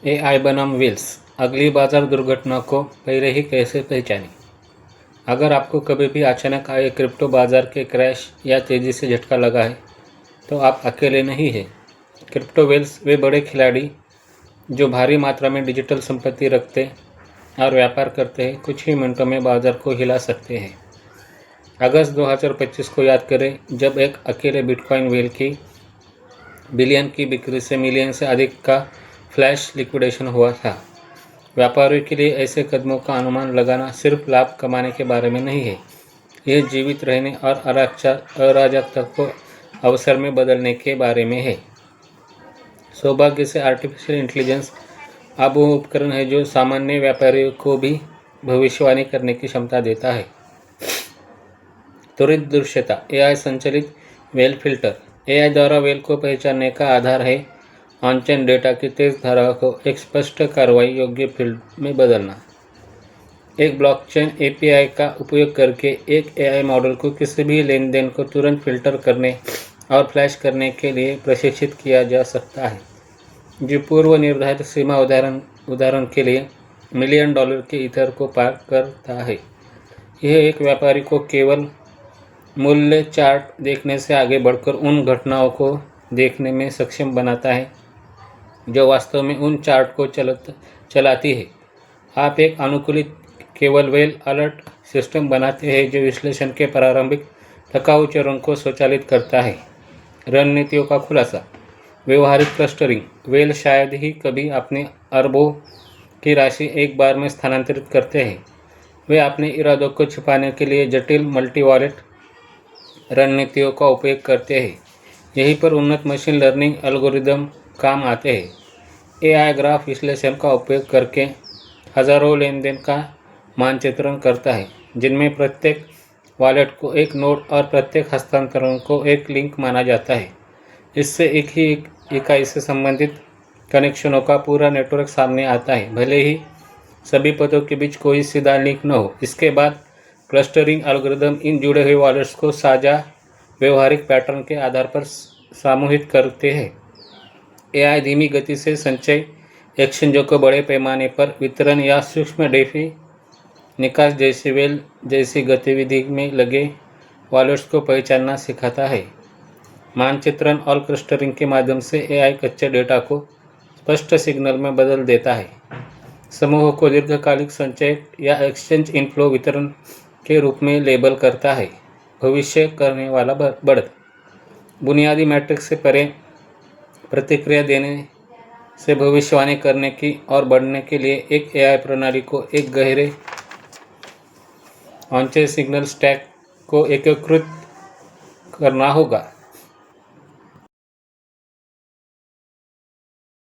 AI बनाम wheels, अगली बाजार दुर्घटना को पहले ही कैसे पहचानें। अगर आपको कभी भी अचानक आए क्रिप्टो बाजार के क्रैश या तेज़ी से झटका लगा है तो आप अकेले नहीं हैं। क्रिप्टो व्हील्स वे बड़े खिलाड़ी जो भारी मात्रा में डिजिटल संपत्ति रखते और व्यापार करते हैं, कुछ ही मिनटों में बाजार को हिला सकते हैं। अगस्त 2025 को याद करें, जब एक अकेले बिटकॉइन व्हील की बिलियन की बिक्री से मिलियन से अधिक का फ्लैश लिक्विडेशन हुआ था। व्यापारियों के लिए ऐसे कदमों का अनुमान लगाना सिर्फ लाभ कमाने के बारे में नहीं है, ये जीवित रहने और अराजकता को अवसर में बदलने के बारे में है। सौभाग्य से आर्टिफिशियल इंटेलिजेंस अब वो उपकरण है जो सामान्य व्यापारियों को भी भविष्यवाणी करने की क्षमता देता है। त्वरित दृश्यता, एआई संचालित वेल फिल्टर। एआई द्वारा वेल को पहचानने का आधार है ऑन-चेन डेटा की तेज धारा को एक स्पष्ट कार्रवाई योग्य फील्ड में बदलना। एक ब्लॉकचेन एपीआई का उपयोग करके एक एआई मॉडल को किसी भी लेन देन को तुरंत फिल्टर करने और फ्लैश करने के लिए प्रशिक्षित किया जा सकता है, जो पूर्व निर्धारित सीमा उदाहरण के लिए $1 मिलियन के ईथर को पार करता है। यह एक व्यापारी को केवल मूल्य चार्ट देखने से आगे बढ़कर उन घटनाओं को देखने में सक्षम बनाता है जो वास्तव में उन चार्ट को चलाती है। आप एक अनुकूलित केवल वेल अलर्ट सिस्टम बनाते हैं जो विश्लेषण के प्रारंभिक थकाऊ चरण को स्वचालित करता है। रणनीतियों का खुलासा, व्यवहारिक क्लस्टरिंग। वेल शायद ही कभी अपने अरबों की राशि एक बार में स्थानांतरित करते हैं। वे अपने इरादों को छिपाने के लिए जटिल मल्टी वॉलेट रणनीतियों का उपयोग करते हैं। यहीं पर उन्नत मशीन लर्निंग एल्गोरिदम काम आते हैं। एआई ग्राफ विश्लेषण का उपयोग करके हजारों लेनदेन का मानचित्रण करता है, जिनमें प्रत्येक वॉलेट को एक नोड और प्रत्येक हस्तांतरण को एक लिंक माना जाता है। इससे एक ही इकाई से संबंधित कनेक्शनों का पूरा नेटवर्क सामने आता है, भले ही सभी पदों के बीच कोई सीधा लिंक न हो। इसके बाद क्लस्टरिंग एल्गोरिदम इन जुड़े हुए वॉलेट्स को साझा व्यवहारिक पैटर्न के आधार पर समूहित करते हैं। एआई धीमी गति से संचय एक्सचेंजों को बड़े पैमाने पर वितरण या सूक्ष्म डेफी निकास जैसी वेल जैसी गतिविधि में लगे वॉलेट्स को पहचानना सिखाता है। मानचित्रण और क्लस्टरिंग के माध्यम से एआई कच्चे डेटा को स्पष्ट सिग्नल में बदल देता है, समूह को दीर्घकालिक संचय या एक्सचेंज इनफ्लो वितरण के रूप में लेबल करता है। भविष्य करने वाला बढ़त, बुनियादी मैट्रिक्स से परे प्रतिक्रिया देने से भविष्यवाणी करने की और बढ़ने के लिए एक एआई प्रणाली को एक गहरे ऑन-चेन सिग्नल स्टैक को एकीकृत करना होगा।